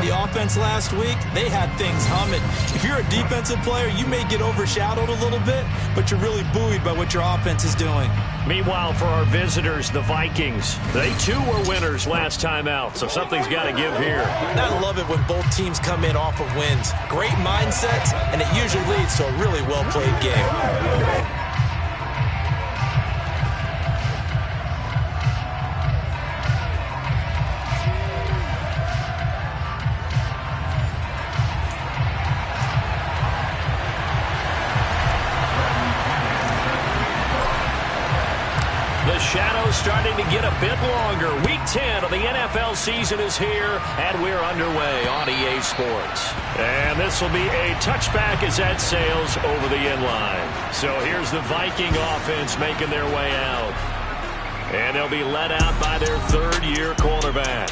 the offense last week, they had things humming. If you're a defensive player, you may get overshadowed a little bit, but you're really buoyed by what your offense is doing. Meanwhile, for our visitors, the Vikings, they too were winners last time out, so something's got to give here. I love it when both teams come in off of wins. Great mindsets, and it usually leads to a really well-played game. Shadow's starting to get a bit longer. Week 10 of the NFL season is here, and we're underway on EA Sports. And this will be a touchback as that sails over the inline. So here's the Viking offense making their way out. And they'll be led out by their third-year quarterback.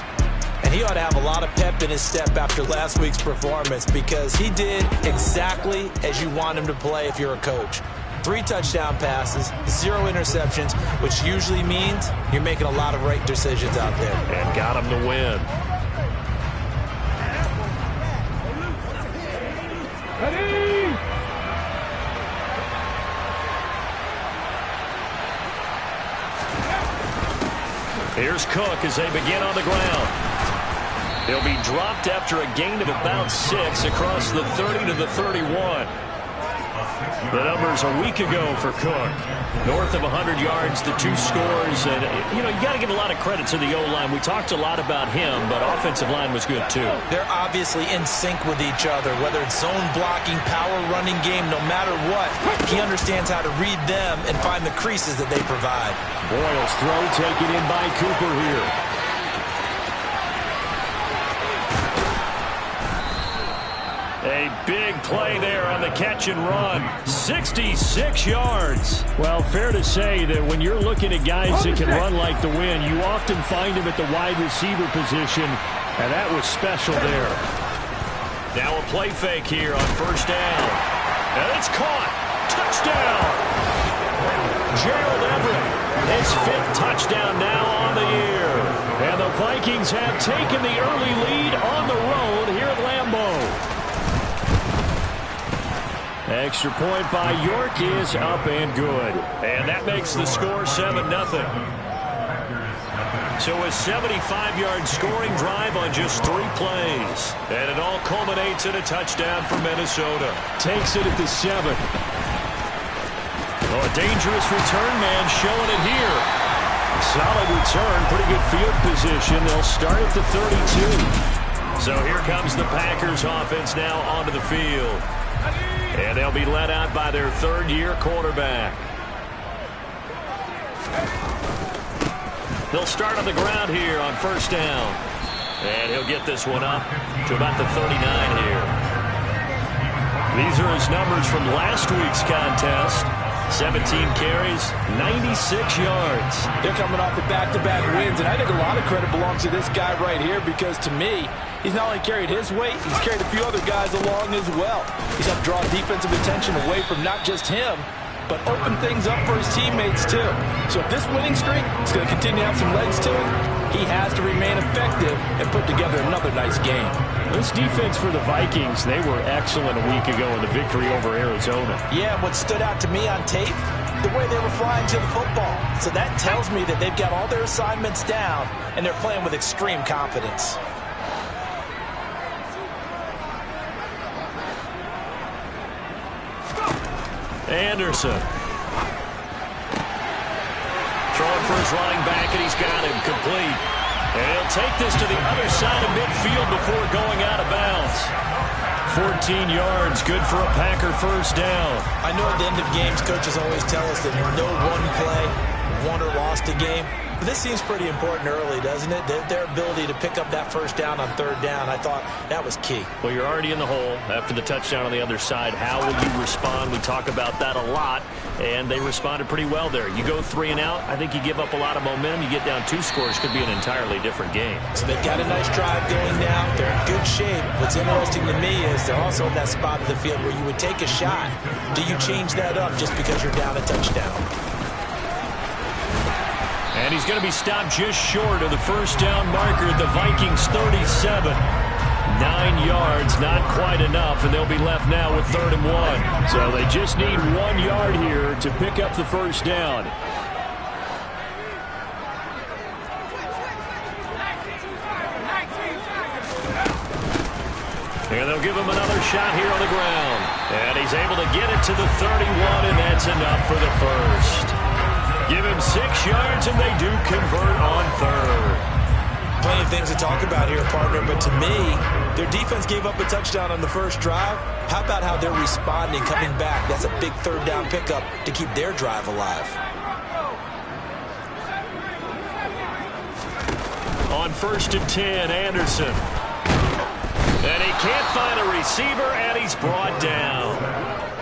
And he ought to have a lot of pep in his step after last week's performance because he did exactly as you want him to play if you're a coach. 3 touchdown passes, 0 interceptions, which usually means you're making a lot of right decisions out there. And got him to win. Here's Cook as they begin on the ground. He'll be dropped after a gain of about 6 across the 30 to the 31. The numbers a week ago for Cook. North of 100 yards, the 2 scores. And, you got to give a lot of credit to the O-line. We talked a lot about him, but offensive line was good, too. They're obviously in sync with each other, whether it's zone blocking, power running game, no matter what. He understands how to read them and find the creases that they provide. Boyle's throw taken in by Cooper here. A big play there on the catch and run. 66 yards. Well, fair to say that when you're looking at guys that can run like the wind, you often find him at the wide receiver position, and that was special there. Now a play fake here on first down. And it's caught. Touchdown. Gerald Everett, his 5th touchdown now on the year. And the Vikings have taken the early lead on the road here at Lambeau. Extra point by York is up and good. And that makes the score 7-0. So a 75-yard scoring drive on just 3 plays. And it all culminates in a touchdown for Minnesota. Takes it at the 7. Oh, a dangerous return man showing it here. Solid return, pretty good field position. They'll start at the 32. So here comes the Packers offense now onto the field. And they'll be led out by their third-year quarterback. They'll start on the ground here on first down. And he'll get this one up to about the 39 here. These are his numbers from last week's contest. 17 carries, 96 yards. They're coming off the back-to-back wins, and I think a lot of credit belongs to this guy right here because, to me, he's not only carried his weight, he's carried a few other guys along as well. He's helped draw defensive attention away from not just him, but open things up for his teammates, too. So if this winning streak is going to continue to have some legs to it, he has to remain effective and put together another nice game. This defense for the Vikings, they were excellent a week ago in the victory over Arizona. Yeah, what stood out to me on tape, the way they were flying to the football. So that tells me that they've got all their assignments down, and they're playing with extreme confidence. Anderson. Throwing for his running back, and he's got him complete. And he'll take this to the other side of midfield before going out of bounds. 14 yards, good for a Packer first down. I know at the end of games, coaches always tell us that no one play won or lost a game. But this seems pretty important early, doesn't it? Their ability to pick up that first down on third down, I thought that was key. Well, you're already in the hole after the touchdown on the other side. How will you respond? We talk about that a lot, and they responded pretty well there. You go 3 and out, I think you give up a lot of momentum. You get down 2 scores, could be an entirely different game. So they've got a nice drive going now. They're in good shape. What's interesting to me is they're also in that spot of the field where you would take a shot. Do you change that up just because you're down a touchdown? And he's going to be stopped just short of the first down marker at the Vikings 37. 9 yards, not quite enough, and they'll be left now with 3rd and 1. So they just need 1 yard here to pick up the first down. And they'll give him another shot here on the ground. And he's able to get it to the 31, and that's enough for the first. Give him 6 yards, and they do convert on 3rd. Plenty of things to talk about here, partner, but to me, their defense gave up a touchdown on the first drive. How about how they're responding, coming back? That's a big 3rd down pickup to keep their drive alive. On 1st and 10, Anderson. And he can't find a receiver, and he's brought down.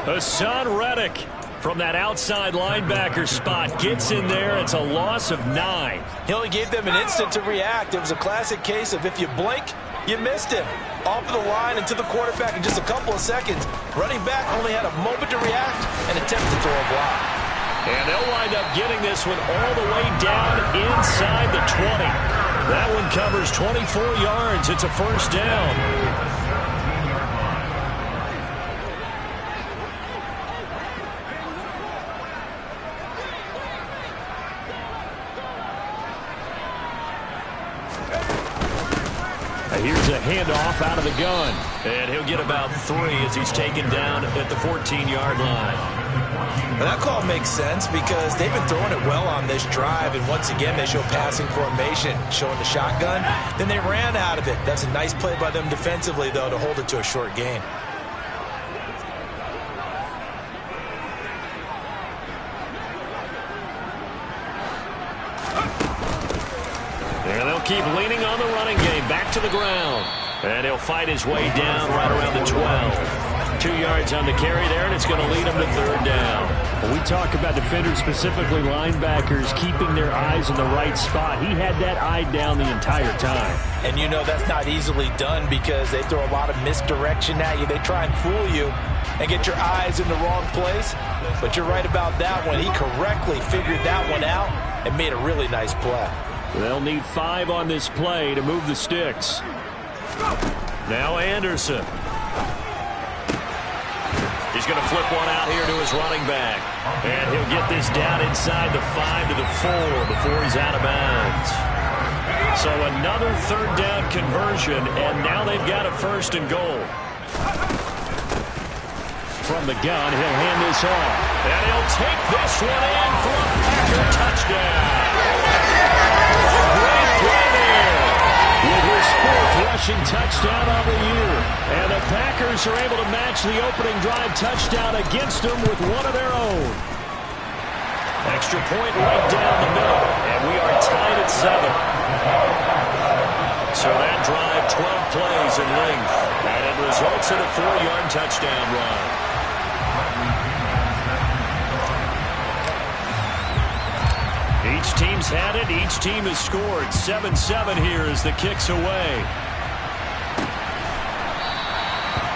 Hassan Reddick from that outside linebacker spot gets in there. It's a loss of 9. He only gave them an instant to react. It was a classic case of if you blink, you missed him. Off of the line and to the quarterback in just a couple of seconds. Running back only had a moment to react and attempt to throw a block. And they'll wind up getting this one all the way down inside the 20. That one covers 24 yards. It's a first down. Here's a handoff out of the gun. And he'll get about 3 as he's taken down at the 14-yard line. Well, that call makes sense because they've been throwing it well on this drive, and once again they show passing formation, showing the shotgun. Then they ran out of it. That's a nice play by them defensively, though, to hold it to a short gain. And they'll keep leaning on the running game. Back to the ground. And he'll fight his way down right around the 12. 2 yards on the carry there, and it's going to lead him to 3rd down. When we talk about defenders, specifically linebackers, keeping their eyes in the right spot, he had that eye down the entire time. And you know that's not easily done because they throw a lot of misdirection at you. They try and fool you and get your eyes in the wrong place. But you're right about that one. He correctly figured that one out and made a really nice play. They'll need 5 on this play to move the sticks. Now Anderson. He's going to flip one out here to his running back. And he'll get this down inside the 5 to the 4 before he's out of bounds. So another 3rd down conversion, and now they've got a 1st and goal. From the gun, he'll hand this off. And he'll take this one in for a Packer touchdown. Great play there with his 4th rushing touchdown of the year. And the Packers are able to match the opening drive touchdown against them with one of their own. Extra point right down the middle, and we are tied at 7. So that drive, 12 plays in length, and it results in a 4-yard touchdown run. Each team's had it. Each team has scored. 7-7 here as the kick's away.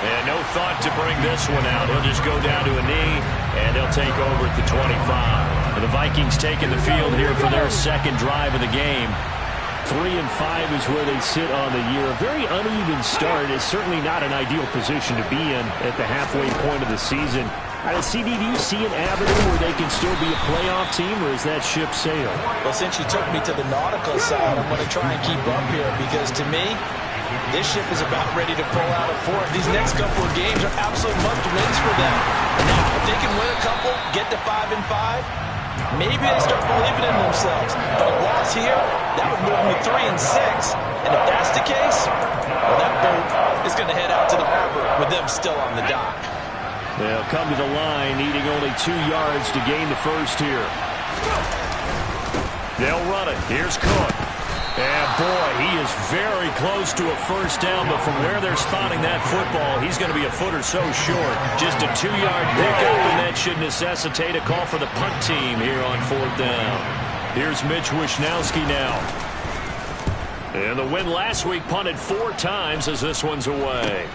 And no thought to bring this one out. He'll just go down to a knee, and they'll take over at the 25. And the Vikings taking the field here for their 2nd drive of the game. 3-5 is where they sit on the year. A very uneven start is certainly not an ideal position to be in at the halfway point of the season. CD, do you see an avenue where they can still be a playoff team, or is that ship sailed? Well, since you took me to the nautical side, I'm going to try and keep up here because to me, this ship is about ready to pull out of port. These next couple of games are absolute must-wins for them. Now, if they can win a couple, get to 5-5, maybe they start believing in themselves. But a loss here, that would move them to 3-6. And if that's the case, well, that boat is going to head out to the harbor with them still on the dock. They'll come to the line, needing only 2 yards to gain the first here. They'll run it. Here's Cook. And, boy, he is very close to a first down, but from where they're spotting that football, he's going to be a foot or so short. Just a 2-yard pickup, and that should necessitate a call for the punt team here on 4th down. Here's Mitch Wishnowsky now. And the win last week punted 4 times as this one's away.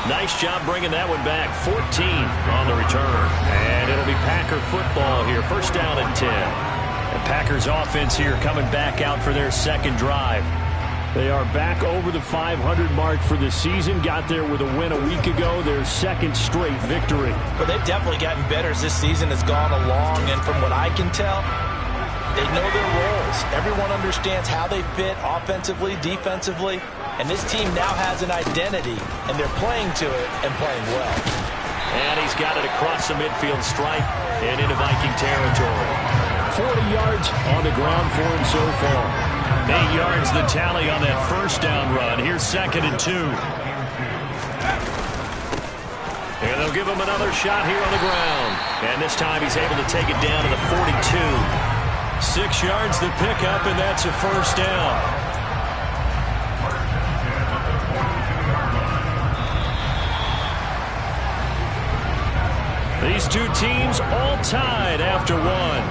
Nice job bringing that one back. 14 on the return. And it'll be Packer football here. First down and 10. And Packers offense here coming back out for their second drive. They are back over the 500 mark for the season. Got there with a win a week ago, their second straight victory. Well, they've definitely gotten better as this season has gone along, and from what I can tell, they know their roles. Everyone understands how they fit offensively, defensively, and this team now has an identity, and they're playing to it and playing well. And he's got it across the midfield stripe and into Viking territory. 40 yards on the ground for him so far. 8 yards the tally on that first down run. Here's 2nd and 2. And they'll give him another shot here on the ground. And this time he's able to take it down to the 42. 6 yards the pickup, and that's a first down. These two teams all tied after one.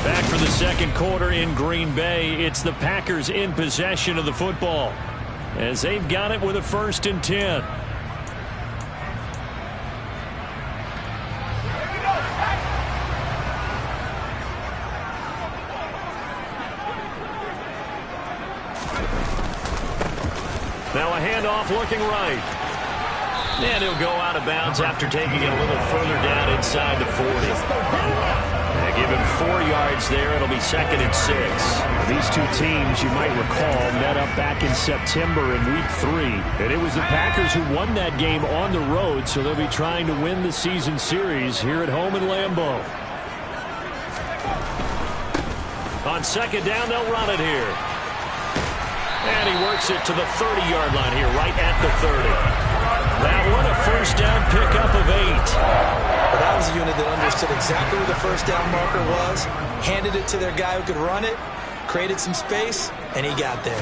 Back for the second quarter in Green Bay. It's the Packers in possession of the football as they've got it with a 1st and 10. Now a handoff looking right. And he'll go out of bounds after taking it a little further down inside the 40. They give him 4 yards there. It'll be 2nd and 6. These two teams, you might recall, met up back in September in Week 3. And it was the Packers who won that game on the road, so they'll be trying to win the season series here at home in Lambeau. On 2nd down, they'll run it here. And he works it to the 30-yard line here, right at the 30. That one a first down pickup of 8. But that was a unit that understood exactly where the first down marker was, handed it to their guy who could run it, created some space, and he got there.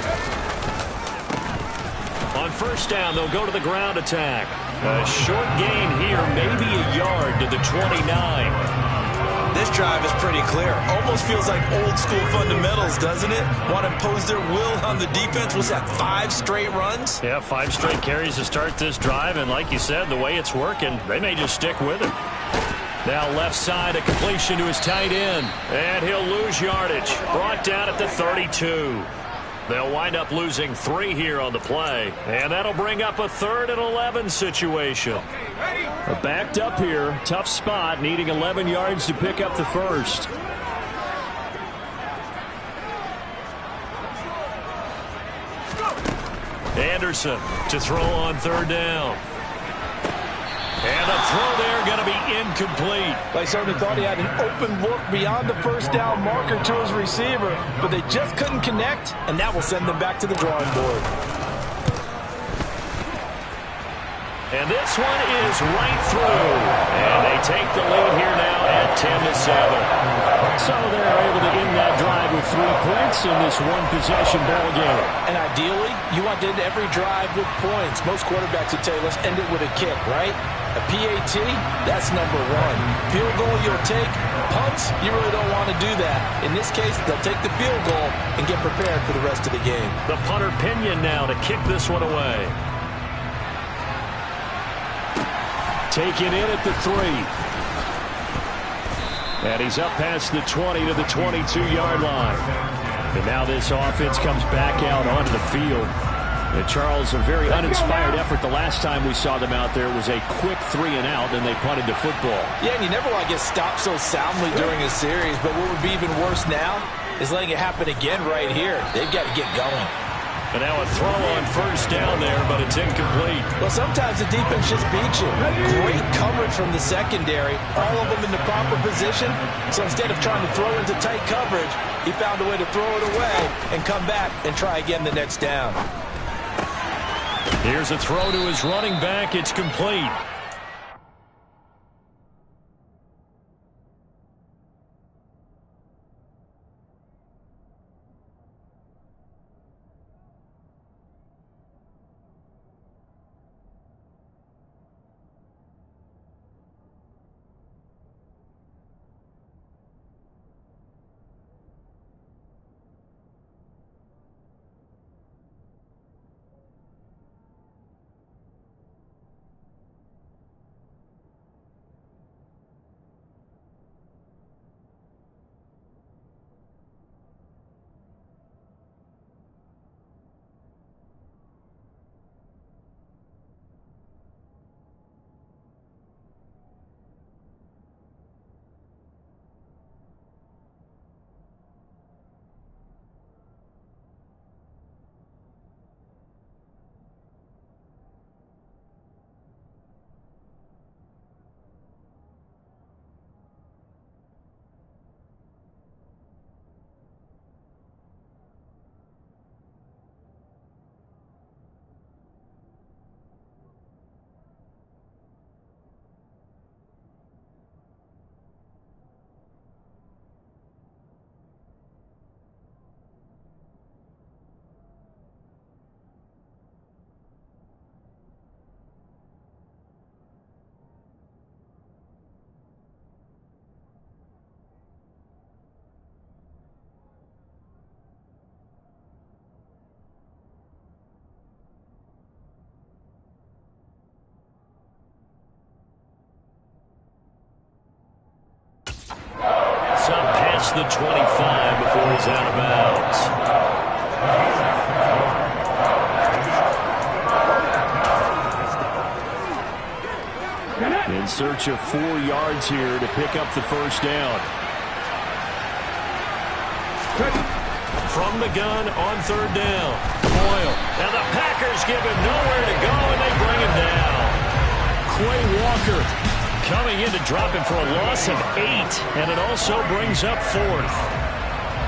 On 1st down, they'll go to the ground attack. A short gain here, maybe a yard to the 29. This drive is pretty clear. Almost feels like old school fundamentals, doesn't it? Want to impose their will on the defense. Was that 5 straight runs? Yeah, 5 straight carries to start this drive, and like you said, the way it's working, they may just stick with it. Now left side, a completion to his tight end, and he'll lose yardage. Brought down at the 32. They'll wind up losing 3 here on the play, and that'll bring up a 3rd and 11 situation. Backed up here, tough spot, needing 11 yards to pick up the first. Anderson to throw on 3rd down. And the throw there going to be incomplete. They certainly thought he had an open look beyond the first down marker to his receiver, but they just couldn't connect, and that will send them back to the drawing board. And this one is right through. And they take the lead here now at 10-7. So they're able to end that drive with 3 points in this one-possession ball game. And ideally, you want to end every drive with points. Most quarterbacks would tell you, let's end it with a kick, right? A PAT, that's number 1. Field goal you'll take. Punts, you really don't want to do that. In this case, they'll take the field goal and get prepared for the rest of the game. The punter Pinion now to kick this one away. Taken in at the 3. And he's up past the 20 to the 22-yard line. And now this offense comes back out onto the field. And Charles, a very uninspired effort. The last time we saw them out there was a quick 3 and out, and they punted the football. Yeah, and you never want to get stopped so soundly during a series, but what would be even worse now is letting it happen again right here. They've got to get going. And now a throw on 1st down there, but it's incomplete. Well, sometimes the defense just beats you. Great coverage from the secondary, all of them in the proper position. So instead of trying to throw into tight coverage, he found a way to throw it away and come back and try again the next down. Here's a throw to his running back. It's complete. past the 25 before he's out of bounds. In search of 4 yards here to pick up the first down. From the gun on 3rd down. Boyle. And the Packers give him nowhere to go, and they bring him down. Quay Walker coming in to drop him for a loss of 8, and it also brings up 4th.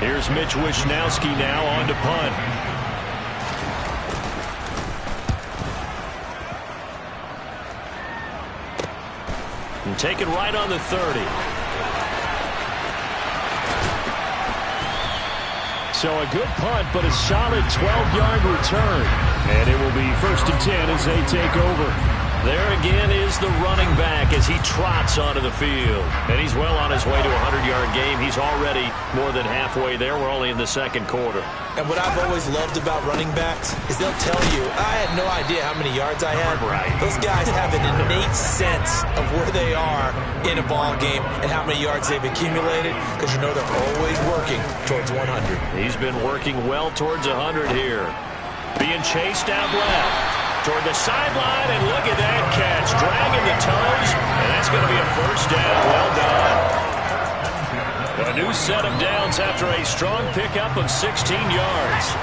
Here's Mitch Wishnowski now on to punt. And take it right on the 30. So a good punt, but a solid 12-yard return. And it will be 1st and 10 as they take over. There again is the running back as he trots onto the field. And he's well on his way to a 100-yard game. He's already more than halfway there. We're only in the 2nd quarter. And what I've always loved about running backs is they'll tell you, I had no idea how many yards I had. Right. Those guys have an innate sense of where they are in a ball game and how many yards they've accumulated, because you know they're always working towards 100. He's been working well towards 100 here. Being chased out left. Toward the sideline, and look at that catch. Dragging the toes, and that's going to be a 1st down. Well done. A new set of downs after a strong pickup of 16 yards.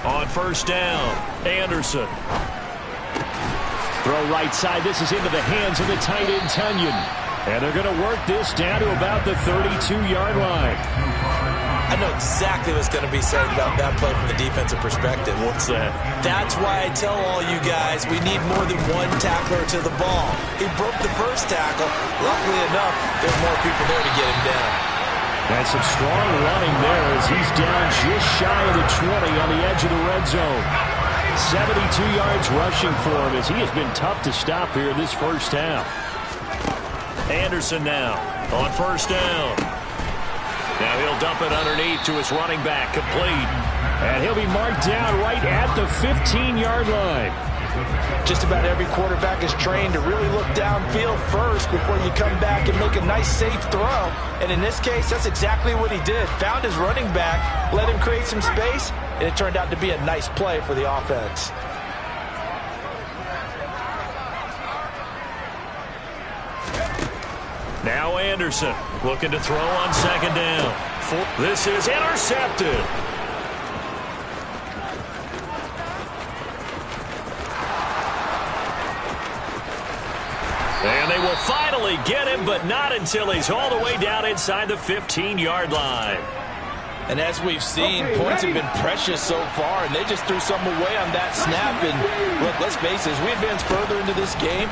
On 1st down, Anderson. Throw right side. This is into the hands of the tight end, Tunyon. And they're going to work this down to about the 32-yard line. I know exactly what's going to be said about that play from the defensive perspective. What's that? That's why I tell all you guys we need more than one tackler to the ball. He broke the first tackle. Luckily enough, there's more people there to get him down. That's some strong running there as he's down just shy of the 20 on the edge of the red zone. 72 yards rushing for him as he has been tough to stop here this first half. Anderson now on 1st down. Now he'll dump it underneath to his running back, complete. And he'll be marked down right at the 15-yard line. Just about every quarterback is trained to really look downfield first before you come back and make a nice, safe throw. And in this case, that's exactly what he did. Found his running back, let him create some space, and it turned out to be a nice play for the offense. Now Anderson looking to throw on 2nd down. This is intercepted. And they will finally get him, but not until he's all the way down inside the 15-yard line. And as we've seen, points have been precious so far, and they just threw some away on that snap. And look, let's face it, as we advance further into this game,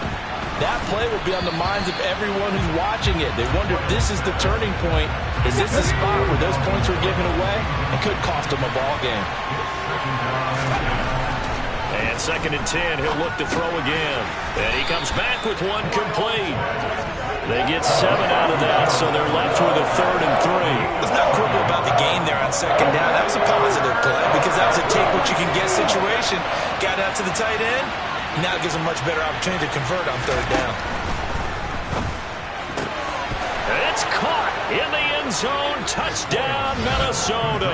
that play will be on the minds of everyone who's watching it. They wonder if this is the turning point. Is this the spot where those points were given away? It could cost them a ball game. And 2nd and 10, he'll look to throw again. And he comes back with one complete. They get 7 out of that, so they're left with a 3rd and 3. Let's not quibble about the gain there on 2nd down. That was a positive play because that was a take-what-you-can-get situation. Got out to the tight end. Now it gives them a much better opportunity to convert on 3rd down. It's caught in the end zone. Touchdown, Minnesota.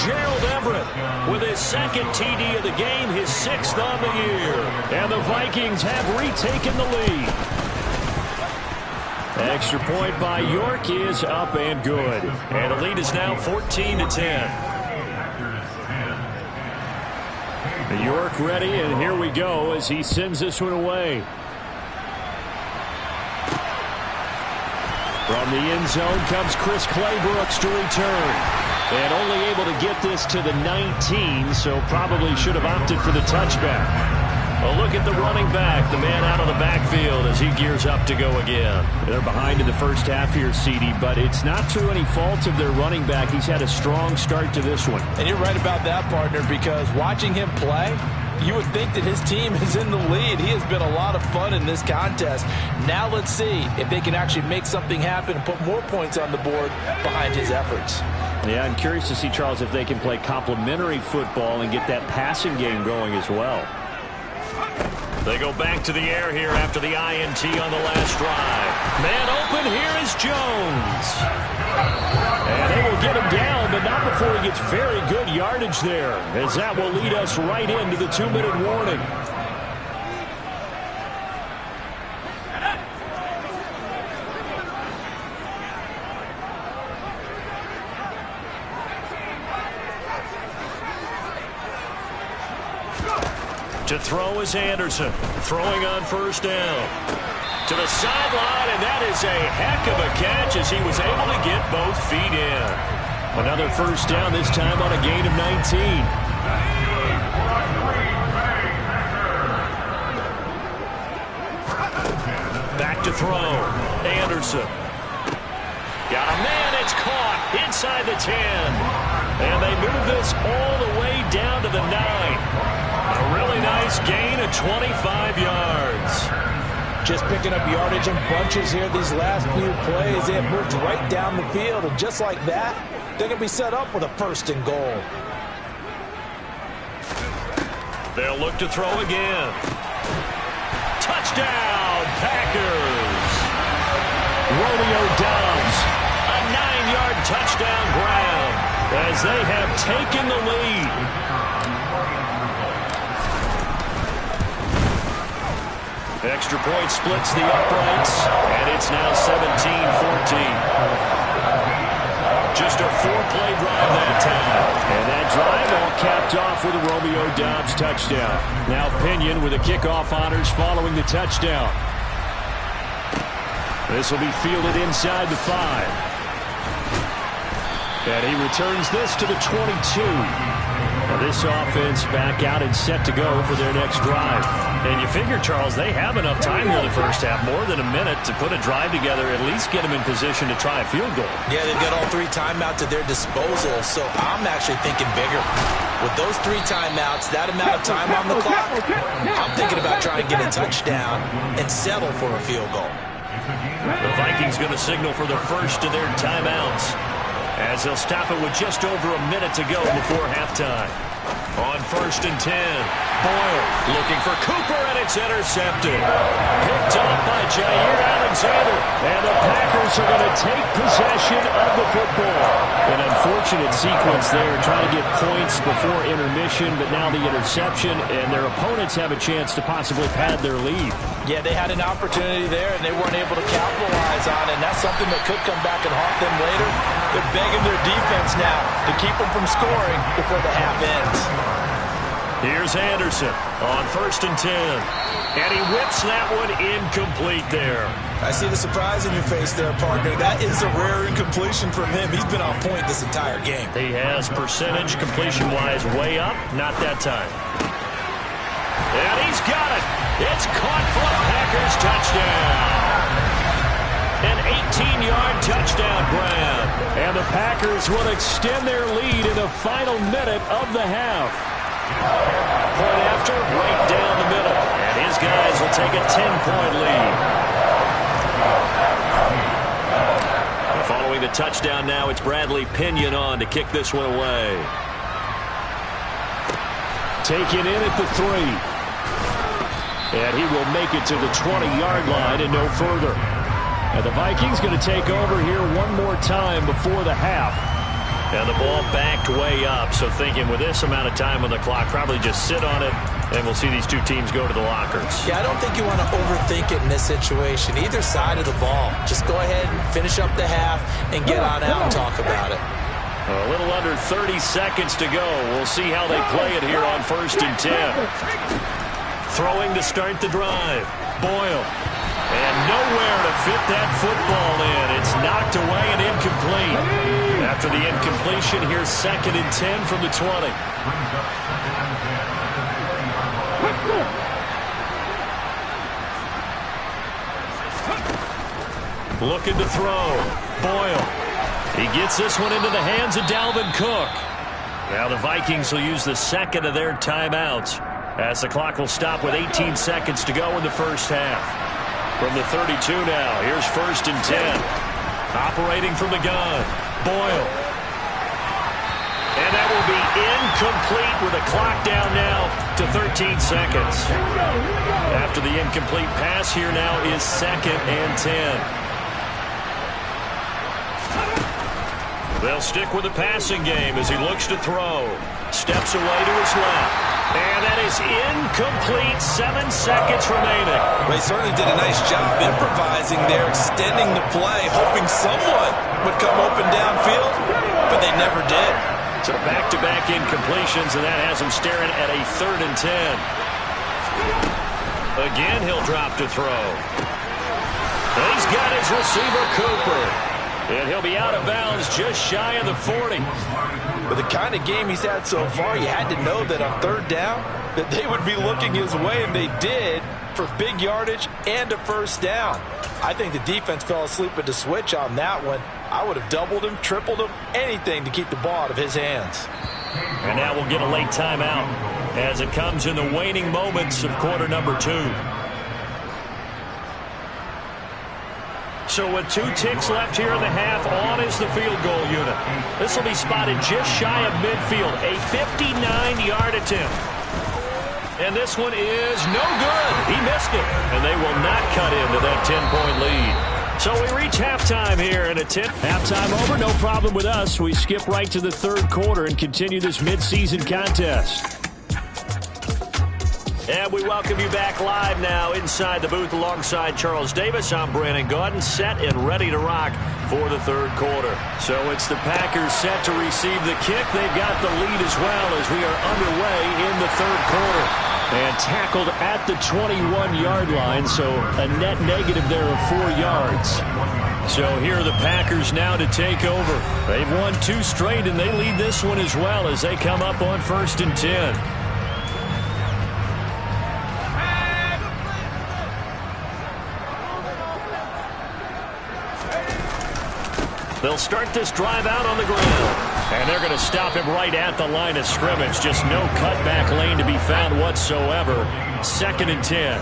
Gerald Everett with his 2nd TD of the game, his 6th on the year. And the Vikings have retaken the lead. Extra point by York is up and good. And the lead is now 14-10. York ready, and here we go as he sends this one away. From the end zone comes Chris Claybrooks to return. And only able to get this to the 19, so probably should have opted for the touchback. Well, look at the running back, the man out of the backfield as he gears up to go again. They're behind in the first half here, CD, but it's not through any fault of their running back. He's had a strong start to this one. And you're right about that, partner, because watching him play, you would think that his team is in the lead. He has been a lot of fun in this contest. Now let's see if they can actually make something happen and put more points on the board behind his efforts. Yeah, I'm curious to see, Charles, if they can play complementary football and get that passing game going as well. They go back to the air here after the INT on the last drive. Man open, here is Jones. And they will get him down, but not before he gets very good yardage there, as that will lead us right into the 2-minute warning. To throw is Anderson, throwing on first down. To the sideline, and that is a heck of a catch as he was able to get both feet in. Another first down, this time on a gain of 19. Back to throw. Anderson. Got a man, it's caught inside the 10. And they move this all the way down to the 9. A really nice gain of 25 yards. Just picking up yardage in bunches here these last few plays. They have moved right down the field, and just like that, they're going to be set up with a first and goal. They'll look to throw again. Touchdown, Packers. Romeo Doubs, a 9-yard touchdown grab as they have taken the lead. Extra point splits the uprights, and it's now 17-14. Just a 4-play drive that time. And that drive all capped off with a Romeo Doubs touchdown. Now Pinion with the kickoff honors following the touchdown. This will be fielded inside the 5. And he returns this to the 22. Now this offense back out and set to go for their next drive. And you figure, Charles, they have enough time here in the first half, more than a minute, to put a drive together, at least get them in position to try a field goal. Yeah, they've got all 3 timeouts at their disposal, so I'm actually thinking bigger. With those 3 timeouts, that amount of time on the clock, I'm thinking about trying to get a touchdown and settle for a field goal. The Vikings going to signal for the first of their timeouts, as they'll stop it with just over a minute to go before halftime. On first and 10, Boyle looking for Cooper, and it's intercepted. Picked up by Jair Alexander, and the Packers are going to take possession of the football. An unfortunate sequence there, trying to get points before intermission, but now the interception, and their opponents have a chance to possibly pad their lead. Yeah, they had an opportunity there, and they weren't able to capitalize on it, and that's something that could come back and haunt them later. They're begging their defense now to keep them from scoring before the half ends. Here's Anderson on first and 10. And he whips that one incomplete there. I see the surprise in your face there, partner. That is a rare incompletion from him. He's been on point this entire game. He has percentage completion-wise way up. Not that time. And he's got it. It's caught for a Packers touchdown. An 18-yard touchdown grab. And the Packers will extend their lead in the final minute of the half. Point after, right down the middle. And his guys will take a 10-point lead. Following the touchdown now, it's Bradley Pinion on to kick this one away. Taken in at the 3. And he will make it to the 20-yard line and no further. And the Vikings going to take over here one more time before the half. And the ball backed way up, so thinking with this amount of time on the clock, probably just sit on it, and we'll see these two teams go to the lockers. Yeah, I don't think you want to overthink it in this situation. Either side of the ball. Just go ahead and finish up the half and get on out and talk about it. A little under 30 seconds to go. We'll see how they play it here on first and 10. Throwing to start the drive. Boyle. And nowhere to fit that football in. It's knocked away and incomplete. After the incompletion, here's second and 10 from the 20. Looking to throw. Boyle. He gets this one into the hands of Dalvin Cook. Now the Vikings will use the second of their timeouts, as the clock will stop with 18 seconds to go in the first half. From the 32 now, here's first and 10. Operating from the gun, Boyle. And that will be incomplete with a clock down now to 13 seconds. After the incomplete pass, here now is 2nd and 10. They'll stick with the passing game as he looks to throw. Steps away to his left. And that is incomplete. 7 seconds remaining. They certainly did a nice job improvising there, extending the play, hoping someone would come open downfield, but they never did. So back-to-back incompletions, and that has him staring at a 3rd and 10. Again, he'll drop to throw. And he's got his receiver, Cooper. And he'll be out of bounds just shy of the 40. With the kind of game he's had so far, you had to know that on 3rd down, that they would be looking his way, and they did, for big yardage and a 1st down. I think the defense fell asleep at the switch on that one. I would have doubled him, tripled him, anything to keep the ball out of his hands. And now we'll get a late timeout as it comes in the waning moments of quarter number 2. So with 2 ticks left here in the half, on is the field goal unit. This will be spotted just shy of midfield, a 59-yard attempt. And this one is no good. He missed it. And they will not cut into that 10-point lead. So we reach halftime here in a 10. Halftime over, no problem with us. We skip right to the 3rd quarter and continue this midseason contest. And we welcome you back live now inside the booth alongside Charles Davis. I'm Brandon Gaudin, set and ready to rock for the 3rd quarter. So it's the Packers set to receive the kick. They've got the lead as well as we are underway in the 3rd quarter. And tackled at the 21-yard line, so a net negative there of 4 yards. So here are the Packers now to take over. They've won 2 straight, and they lead this one as well as they come up on 1st and 10. They'll start this drive out on the ground. And they're going to stop him right at the line of scrimmage. Just no cutback lane to be found whatsoever. 2nd and 10.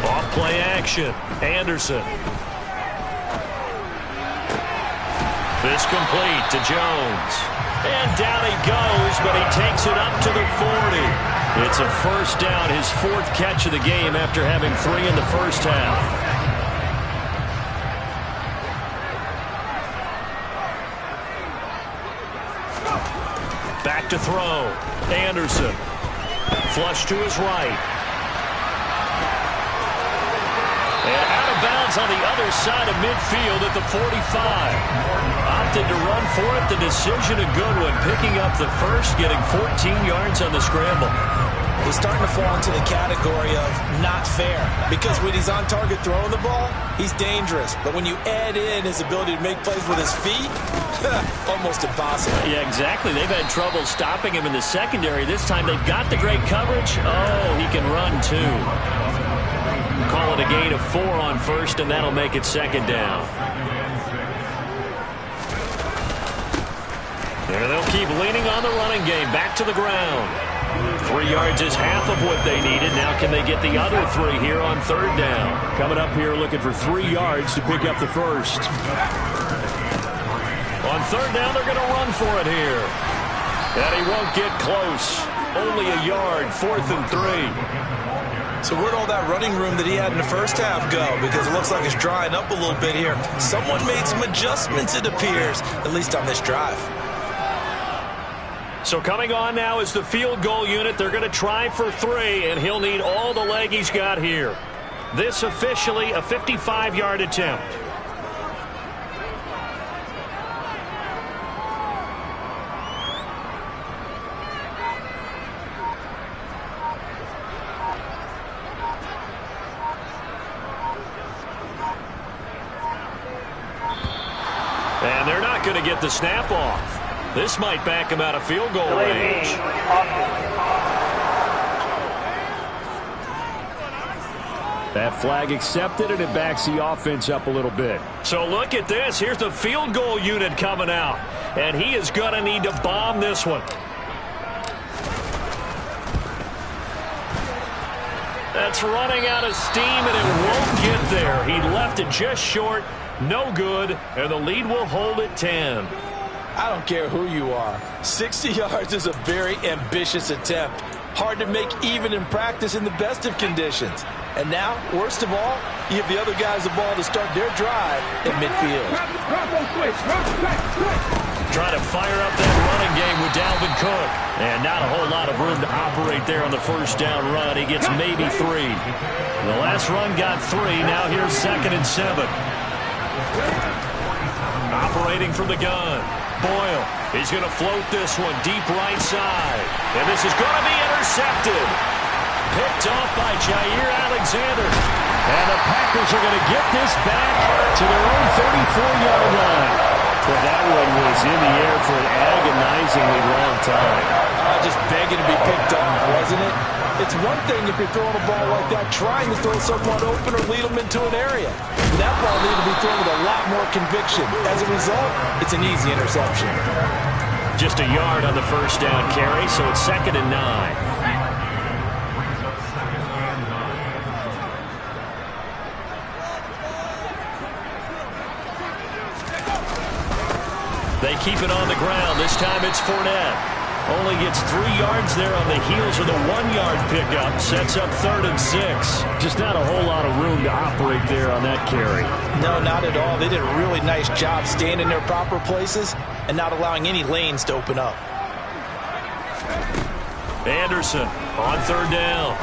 Off play action. Anderson. This complete to Jones. And down he goes, but he takes it up to the 40. It's a 1st down, his 4th catch of the game after having 3 in the 1st half. Back to throw. Anderson. Flush to his right. And out of bounds on the other side of midfield at the 45. Opted to run for it. The decision a good one. Picking up the 1st, getting 14 yards on the scramble. He's starting to fall into the category of not fair. Because when he's on target throwing the ball, he's dangerous. But when you add in his ability to make plays with his feet, almost impossible. Yeah, exactly. They've had trouble stopping him in the secondary. This time they've got the great coverage. Oh, he can run too. Call it a gain of 4 on 1st, and that'll make it 2nd down. There they'll keep leaning on the running game. Back to the ground. 3 yards is half of what they needed. Now can they get the other 3 here on 3rd down? Coming up here looking for 3 yards to pick up the 1st. On 3rd down, they're going to run for it here. And he won't get close. Only a yard, 4th and 3. So where'd all that running room that he had in the 1st half go? Because it looks like it's drying up a little bit here. Someone made some adjustments, it appears, at least on this drive. So coming on now is the field goal unit. They're going to try for 3, and he'll need all the leg he's got here. This officially a 55-yard attempt. And they're not going to get the snap off. This might back him out of field goal range. That flag accepted, and it backs the offense up a little bit. So look at this. Here's the field goal unit coming out. And he is going to need to bomb this one. That's running out of steam, and it won't get there. He left it just short. No good, and the lead will hold at 10. I don't care who you are. 60 yards is a very ambitious attempt. Hard to make even in practice in the best of conditions. And now, worst of all, you give the other guys the ball to start their drive at midfield. Trying to fire up that running game with Dalvin Cook. And not a whole lot of room to operate there on the first down run. He gets maybe 3. The last run got 3. Now here's 2nd and 7. Operating from the gun. Boyle. He's going to float this one deep right side. And this is going to be intercepted. Picked off by Jair Alexander. And the Packers are going to get this back to their own 34-yard line. Well, that one was in the air for an agonizingly long time. Just begging to be picked off, wasn't it? It's one thing if you're throwing a ball like that, trying to throw someone open or lead them into an area. That ball needed to be thrown with a lot more conviction. As a result, it's an easy interception. Just a yard on the first down carry, so it's 2nd and 9. They keep it on the ground. This time it's Fournette. Only gets 3 yards there on the heels of the 1-yard pickup. Sets up 3rd and 6. Just not a whole lot of room to operate there on that carry. No, not at all. They did a really nice job staying in their proper places and not allowing any lanes to open up. Anderson on 3rd down.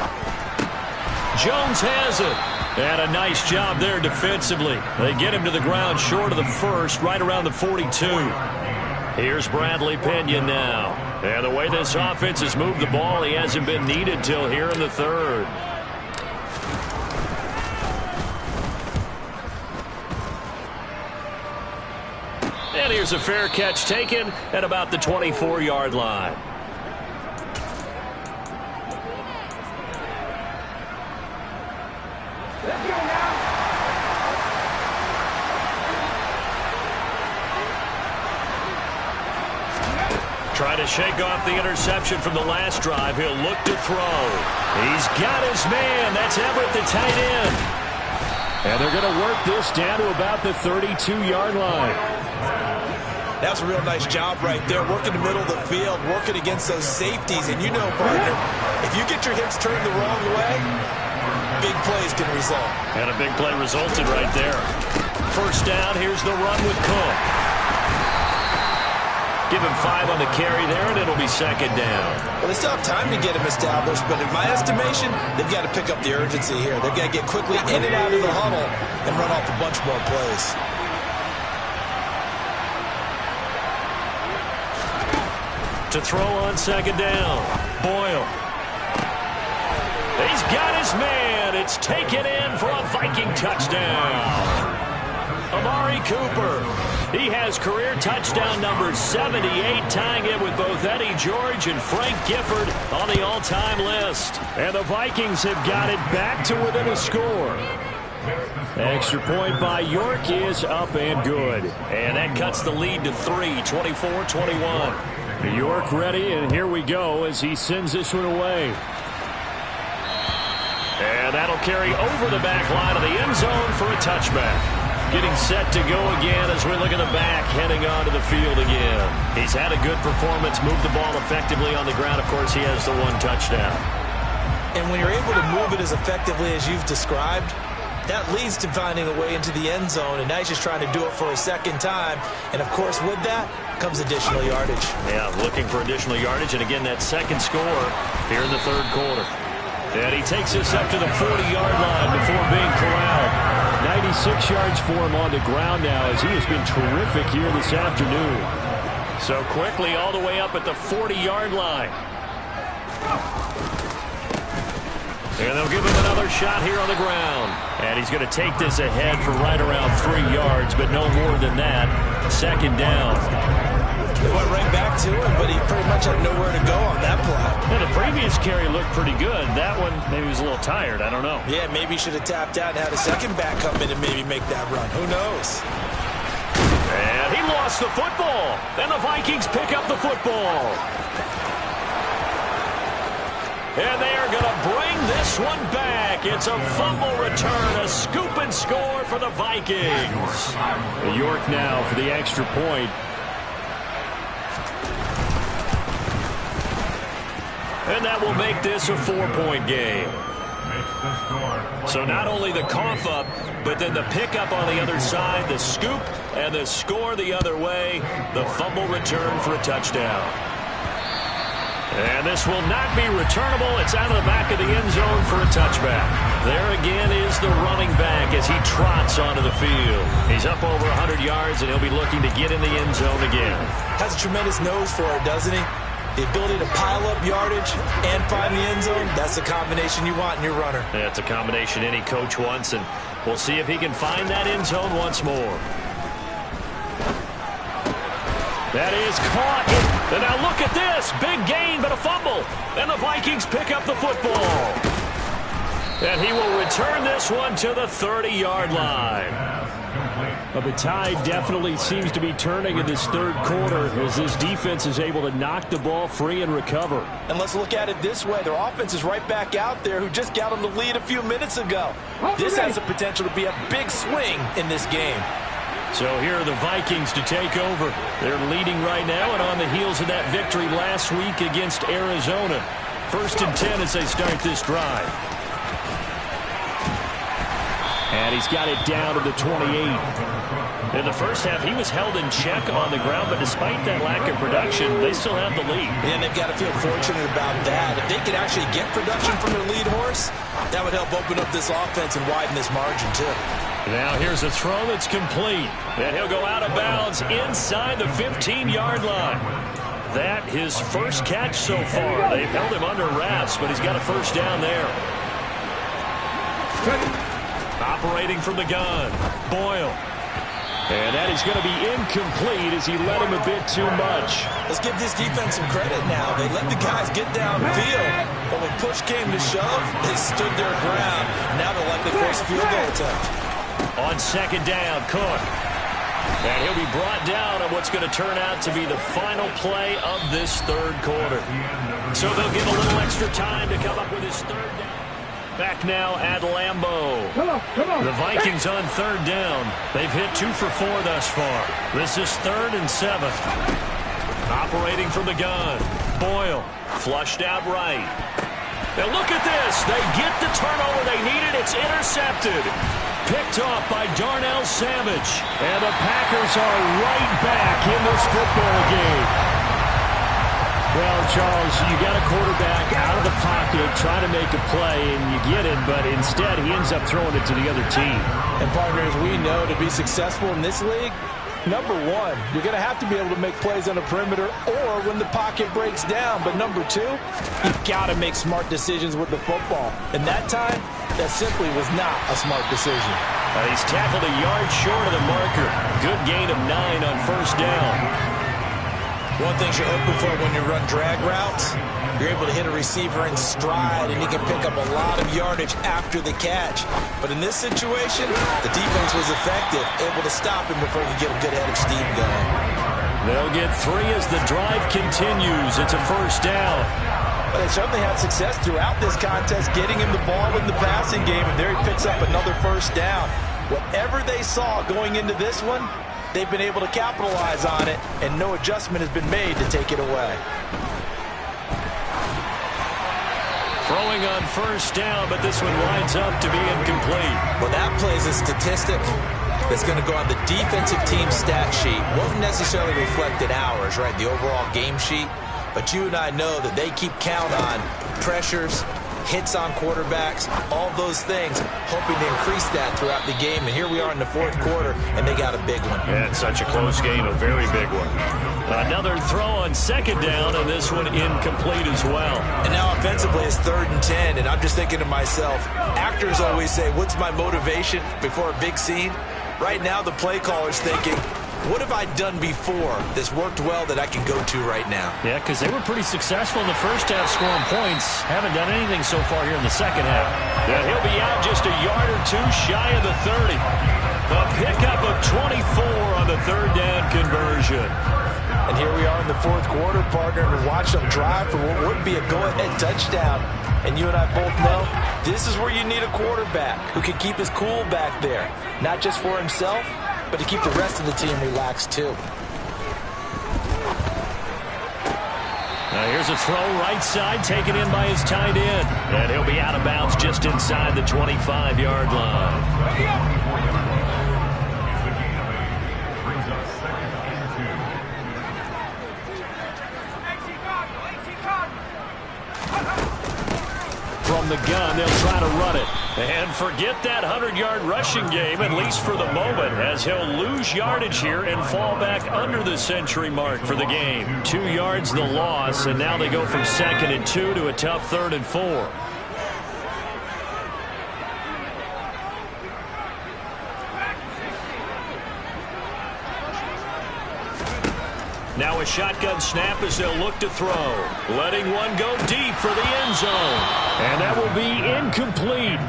Jones has it. And a nice job there defensively. They get him to the ground short of the first, right around the 42. Here's Bradley Pinion now. And the way this offense has moved the ball, he hasn't been needed till here in the 3rd. And here's a fair catch taken at about the 24-yard line. Trying to shake off the interception from the last drive. He'll look to throw. He's got his man. That's Everett, the tight end. And they're going to work this down to about the 32-yard line. That's a real nice job right there, working the middle of the field, working against those safeties. And you know, partner, if you get your hips turned the wrong way, big plays can result. And a big play resulted right there. First down, here's the run with Cook. Give him 5 on the carry there, and it'll be 2nd down. Well, they still have time to get him established, but in my estimation, they've got to pick up the urgency here. They've got to get quickly in and out of the huddle and run off a bunch more plays. To throw on 2nd down, Boyle. He's got his man. It's taken in for a Viking touchdown. Amari Cooper. He has career touchdown number 78, tying it with both Eddie George and Frank Gifford on the all-time list. And the Vikings have got it back to within a score. Extra point by York is up and good. And that cuts the lead to 3, 24-21. York ready, and here we go as he sends this one away. And that'll carry over the back line of the end zone for a touchback. Getting set to go again as we look at the back, heading onto the field again. He's had a good performance, moved the ball effectively on the ground. Of course, he has the 1 touchdown. And when you're able to move it as effectively as you've described, that leads to finding a way into the end zone, and now he's just trying to do it for a 2nd time. And, of course, with that comes additional yardage. Yeah, looking for additional yardage, and again, that 2nd score here in the 3rd quarter. And he takes us up to the 40-yard line before being corralled. 96 yards for him on the ground now as he has been terrific here this afternoon. So quickly all the way up at the 40-yard line. And they'll give him another shot here on the ground. And he's going to take this ahead for right around 3 yards, but no more than that. 2nd down. They went right back to him, but he pretty much had nowhere to go on that play. And the previous carry looked pretty good. That one, maybe he was a little tired. I don't know. Yeah, maybe he should have tapped out and had a second back come in and maybe make that run. Who knows? And he lost the football. And the Vikings pick up the football. And they are going to bring this one back. It's a fumble return, a scoop and score for the Vikings. York now for the extra point. And that will make this a 4-point game. So not only the cough up, but then the pickup on the other side, the scoop, and the score the other way, the fumble return for a touchdown. And this will not be returnable. It's out of the back of the end zone for a touchback. There again is the running back as he trots onto the field. He's up over 100 yards, and he'll be looking to get in the end zone again. Has a tremendous nose for it, doesn't he? The ability to pile up yardage and find the end zone, that's the combination you want in your runner. Yeah, it's a combination any coach wants, and we'll see if he can find that end zone once more. That is caught. And now look at this. Big gain, but a fumble. And the Vikings pick up the football. And he will return this one to the 30-yard line. Well, the tide definitely seems to be turning in this third quarter as this defense is able to knock the ball free and recover. And let's look at it this way. Their offense is right back out there who just got them the lead a few minutes ago. This has the potential to be a big swing in this game. So here are the Vikings to take over. They're leading right now and on the heels of that victory last week against Arizona. 1st and 10 as they start this drive. And he's got it down to the 28. In the first half, he was held in check on the ground, but despite that lack of production, they still have the lead. And they've got to feel fortunate about that. If they could actually get production from their lead horse, that would help open up this offense and widen this margin, too. Now here's a throw that's complete. And he'll go out of bounds inside the 15-yard line. That his first catch so far. They've held him under wraps, but he's got a first down there. Operating from the gun, Boyle. And that is going to be incomplete as he led him a bit too much. Let's give this defense some credit now. They let the guys get downfield, but when push came to shove, they stood their ground. Now they'll likely force a field goal attempt. On 2nd down, Cook. And he'll be brought down on what's going to turn out to be the final play of this third quarter. So they'll get a little extra time to come up with his third down. Back now at Lambeau. The Vikings on 3rd down. They've hit 2 for 4 thus far. This is 3rd and 7. Operating from the gun. Boyle flushed out right. Now look at this. They get the turnover they needed. It's intercepted. Picked off by Darnell Savage. And the Packers are right back in this football game. Well, Charles, you got a quarterback out of the pocket trying to make a play, and you get him, but instead he ends up throwing it to the other team. And partners, we know to be successful in this league, number one, you're going to have to be able to make plays on the perimeter or when the pocket breaks down. But number two, you've got to make smart decisions with the football. And that time, that simply was not a smart decision. He's tackled a yard short of the marker. Good gain of 9 on 1st down. One thing you're hoping for when you run drag routes, you're able to hit a receiver in stride, and he can pick up a lot of yardage after the catch. But in this situation, the defense was effective, able to stop him before he could get a good head of steam going. They'll get 3 as the drive continues. It's a 1st down. But they certainly had success throughout this contest, getting him the ball in the passing game, and there he picks up another 1st down. Whatever they saw going into this one, they've been able to capitalize on it, and no adjustment has been made to take it away. Throwing on 1st down, but this one winds up to be incomplete. Well, that plays a statistic that's going to go on the defensive team stat sheet. Won't necessarily reflect in ours, right, the overall game sheet. But you and I know that they keep count on pressures, hits on quarterbacks, all those things, hoping to increase that throughout the game. And here we are in the 4th quarter, and they got a big one. Yeah, it's such a close game, a very big one. Another throw on 2nd down, and this one incomplete as well. And now offensively it's 3rd and 10, and I'm just thinking to myself, actors always say, what's my motivation before a big scene? Right now the play caller's thinking, what have I done before that's worked well that I can go to right now? Yeah, because they were pretty successful in the first half scoring points. Haven't done anything so far here in the second half. Yeah, he'll be out just a yard or 2 shy of the 30. A pickup of 24 on the 3rd down conversion. And here we are in the 4th quarter, partner, and watch them drive for what would be a go-ahead touchdown. And you and I both know this is where you need a quarterback who can keep his cool back there. Not just for himself, but to keep the rest of the team relaxed too. Now here's a throw right side taken in by his tight end. And he'll be out of bounds just inside the 25-yard line. From the gun, they'll try to run it. And forget that 100-yard rushing game, at least for the moment, as he'll lose yardage here and fall back under the century mark for the game. 2 yards the loss, and now they go from 2nd and 2 to a tough 3rd and 4. Now a shotgun snap as they'll look to throw. Letting one go deep for the end zone. And that will be incomplete.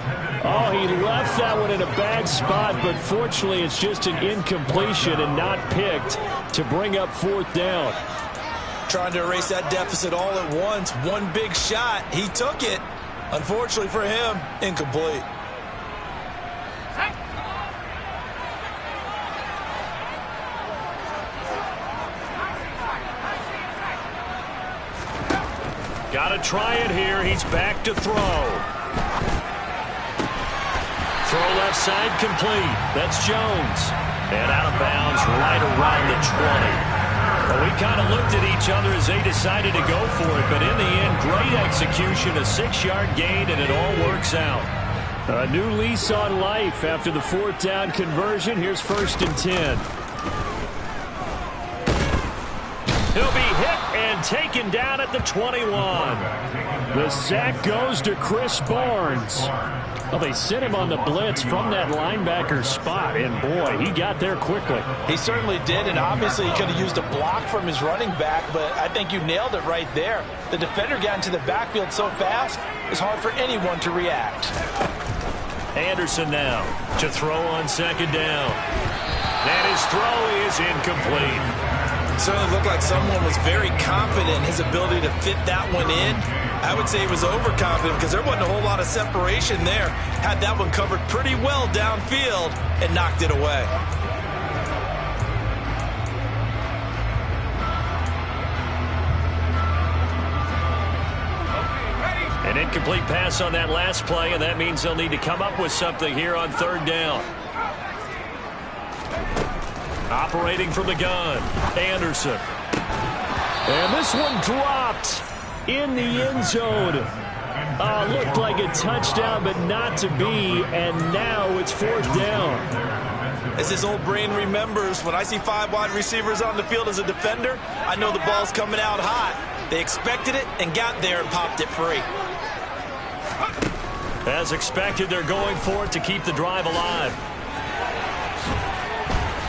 Oh, he left that one in a bad spot, but fortunately it's just an incompletion and not picked to bring up 4th down. Trying to erase that deficit all at once. One big shot. He took it. Unfortunately for him, incomplete. Got to try it here. He's back to throw. Throw left side complete. That's Jones. And out of bounds right around the 20. Well, we kind of looked at each other as they decided to go for it. But in the end, great execution, a 6-yard gain, and it all works out. A new lease on life after the 4th down conversion. Here's 1st and 10. He'll be hit and taken down at the 21. The sack goes to Chris Barnes. Well, they sent him on the blitz from that linebacker spot, and boy, he got there quickly. He certainly did, and obviously he could have used a block from his running back, but I think you nailed it right there. The defender got into the backfield so fast, it's hard for anyone to react. Anderson now to throw on 2nd down. And his throw is incomplete. Certainly looked like someone was very confident in his ability to fit that one in. I would say he was overconfident because there wasn't a whole lot of separation there. Had that one covered pretty well downfield and knocked it away. An incomplete pass on that last play, and that means they'll need to come up with something here on 3rd down. Operating from the gun, Anderson. And this one dropped in the end zone. Looked like a touchdown, but not to be. And now it's 4th down. As his old brain remembers, when I see 5 wide receivers on the field as a defender, I know the ball's coming out hot. They expected it and got there and popped it free. As expected, they're going for it to keep the drive alive.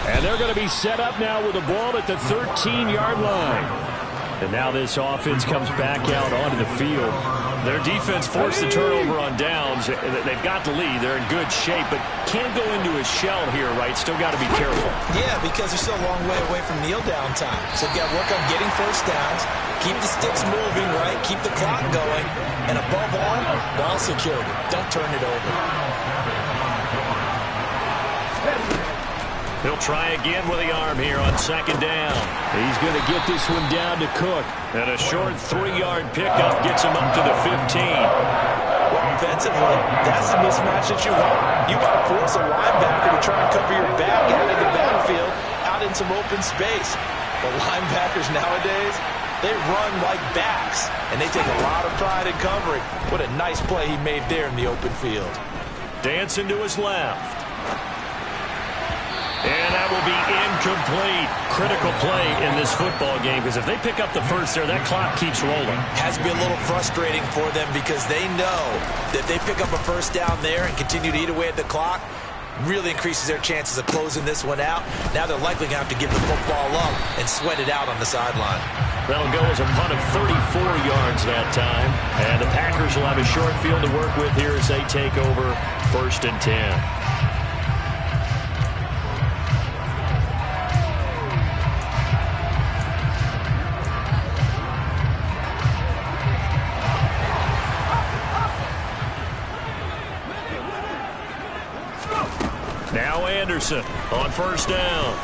And they're going to be set up now with the ball at the 13-yard line. And now this offense comes back out onto the field. Their defense forced the turnover on downs. They've got the lead. They're in good shape, but can't go into a shell here, right? Still got to be careful. Yeah, because they're still a long way away from kneel down time. So you've got to work on getting 1st downs, keep the sticks moving, right? Keep the clock going. And above all, ball security. Don't turn it over. He'll try again with the arm here on 2nd down. He's going to get this one down to Cook. And a short 3-yard pickup gets him up to the 15. Well, offensively, that's the mismatch that you want. You want to force a linebacker to try and cover your back out of the backfield, out in some open space. The linebackers nowadays, they run like backs, and they take a lot of pride in covering. What a nice play he made there in the open field. Dancing to his left. And that will be incomplete. Critical play in this football game, because if they pick up the first there, that clock keeps rolling. Has to be a little frustrating for them because they know that if they pick up a 1st down there and continue to eat away at the clock, really increases their chances of closing this one out. Now they're likely going to have to give the football up and sweat it out on the sideline. That'll go as a punt of 34 yards that time. And the Packers will have a short field to work with here as they take over 1st and 10. Anderson on first down.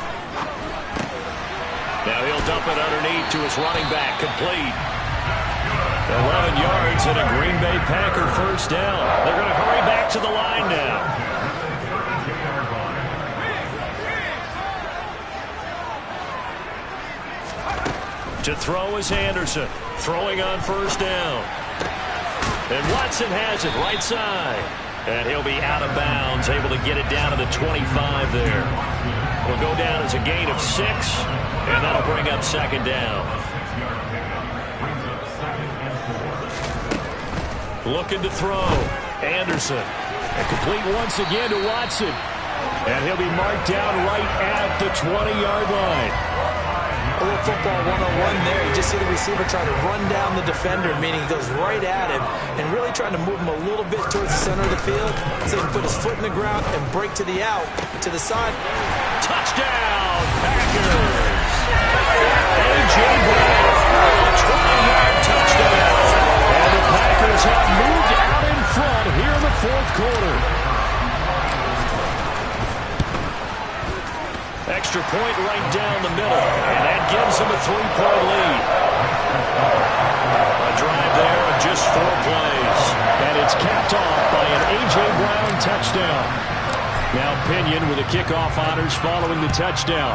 Now he'll dump it underneath to his running back, complete. 11 yards and a Green Bay Packer first down. They're going to hurry back to the line now. To throw is Anderson, throwing on first down. And Watson has it right side. And he'll be out of bounds, able to get it down to the 25 there. Will go down as a gain of 6, and that'll bring up second down. Looking to throw. Anderson. And complete once again to Watson. And he'll be marked down right at the 20-yard line. A little football 101 there. You just see the receiver trying to run down the defender, meaning he goes right at him and really trying to move him a little bit towards the center of the field so he can put his foot in the ground and break to the out, to the side. Touchdown, Packers! A.J. Brown, a 20-yard touchdown. And the Packers have moved out in front here in the fourth quarter. Extra point right down the middle, and that gives them a 3-point lead. A drive there of just 4 plays, and it's capped off by an A.J. Brown touchdown. Now Pinion with the kickoff honors following the touchdown.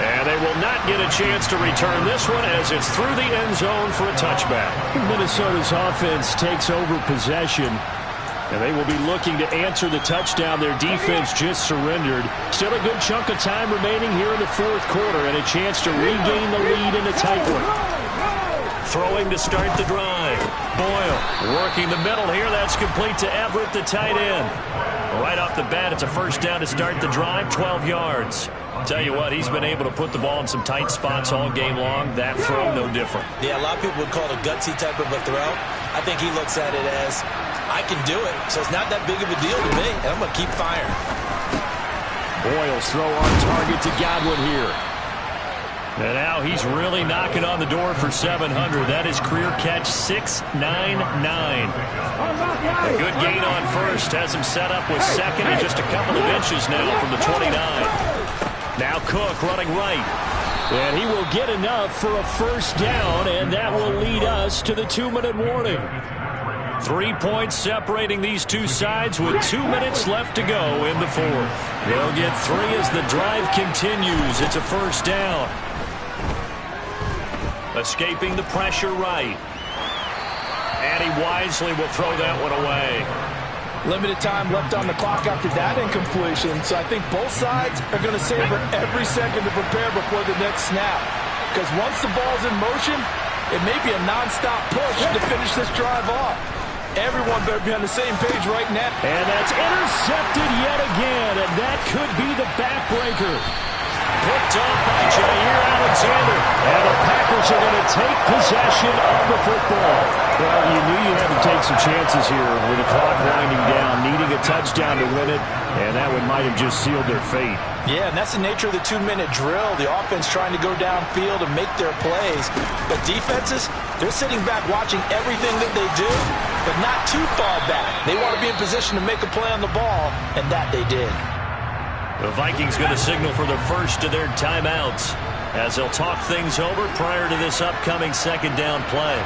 And they will not get a chance to return this one as it's through the end zone for a touchback. Minnesota's offense takes over possession. And they will be looking to answer the touchdown their defense just surrendered. Still a good chunk of time remaining here in the fourth quarter and a chance to regain the lead in a tight one. Throwing to start the drive. Boyle working the middle here. That's complete to Everett, the tight end. Right off the bat, it's a first down to start the drive, 12 yards. Tell you what, he's been able to put the ball in some tight spots all game long. That throw, no different. Yeah, a lot of people would call it a gutsy type of a throw. I think he looks at it as, I can do it, so it's not that big of a deal to me, and I'm going to keep firing. Boyle's throw on target to Godwin here. And now he's really knocking on the door for 700. That is career catch 699. A good gain on first. Has him set up with second and just a couple of inches now from the 29. Now Cook running right. And he will get enough for a first down, and that will lead us to the 2-minute warning. 3 points separating these two sides with 2 minutes left to go in the fourth. They'll get 3 as the drive continues. It's a first down. Escaping the pressure right. And he wisely will throw that one away. Limited time left on the clock after that incompletion, so I think both sides are going to savor every second to prepare before the next snap. Because once the ball's in motion, it may be a nonstop push to finish this drive off. Everyone better be on the same page right now. And that's intercepted yet again, and that could be the backbreaker. Picked off by Jair Alexander. And the Packers are going to take possession of the football. Well, you knew you had to take some chances here with the clock winding down, needing a touchdown to win it, and that one might have just sealed their fate. Yeah, and that's the nature of the 2-minute drill. The offense trying to go downfield and make their plays. But defenses, they're sitting back watching everything that they do, but not too far back. They want to be in position to make a play on the ball, and that they did. The Vikings going to signal for the first of their timeouts as they'll talk things over prior to this upcoming second down play.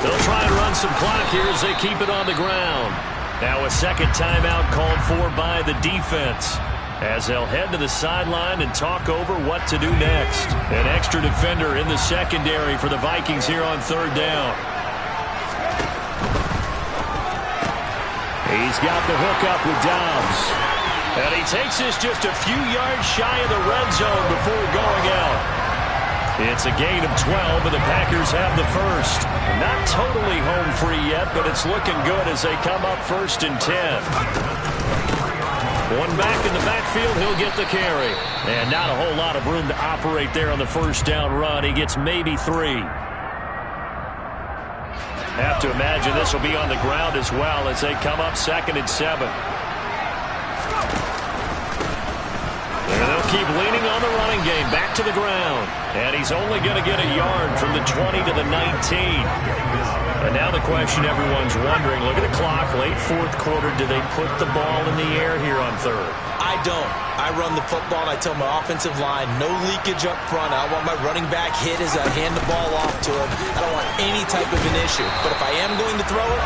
They'll try and run some clock here as they keep it on the ground. Now a second timeout called for by the defense as they'll head to the sideline and talk over what to do next. An extra defender in the secondary for the Vikings here on third down. He's got the hook up with Dobbs. And he takes this just a few yards shy of the red zone before going out. It's a gain of 12, and the Packers have the first. Not totally home free yet, but it's looking good as they come up first and 10. One back in the backfield, he'll get the carry. And not a whole lot of room to operate there on the first down run. He gets maybe 3. Have to imagine this will be on the ground as well as they come up second and 7. And they'll keep leaning on the running game. Back to the ground. And he's only going to get a yard from the 20 to the 19. And now the question everyone's wondering, look at the clock, late fourth quarter, do they put the ball in the air here on third? I don't. I run the football, and I tell my offensive line, no leakage up front. I want my running back hit as I hand the ball off to him. I don't want any type of an issue. But if I am going to throw it,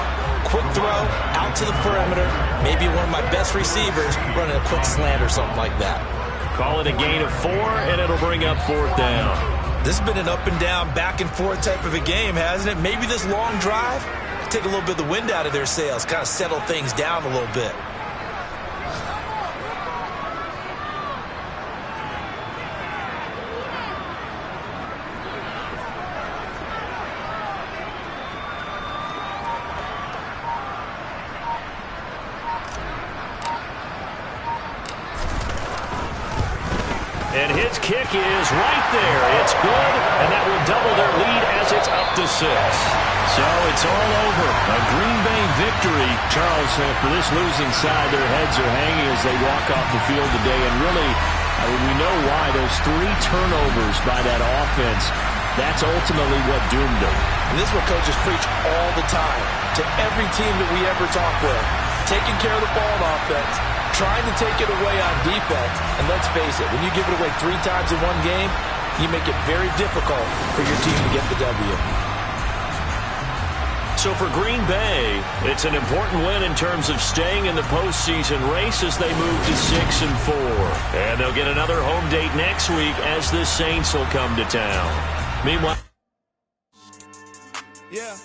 quick throw, out to the perimeter, maybe one of my best receivers running a quick slant or something like that. Call it a gain of 4, and it'll bring up fourth down. This has been an up and down, back and forth type of a game, hasn't it? Maybe this long drive, take a little bit of the wind out of their sails, kind of settle things down a little bit. And his kick is right there. It's good, and that will double their lead as it's up to 6. So it's all over. A Green Bay victory. Charles, for this losing side, their heads are hanging as they walk off the field today. And really, we know why. Those 3 turnovers by that offense, that's ultimately what doomed them. And this is what coaches preach all the time to every team that we ever talk with. Taking care of the ball on offense, trying to take it away on defense, and let's face it, when you give it away 3 times in one game, you make it very difficult for your team to get the W. So for Green Bay, it's an important win in terms of staying in the postseason race as they move to 6-4. And they'll get another home date next week as the Saints will come to town. Meanwhile... Yeah.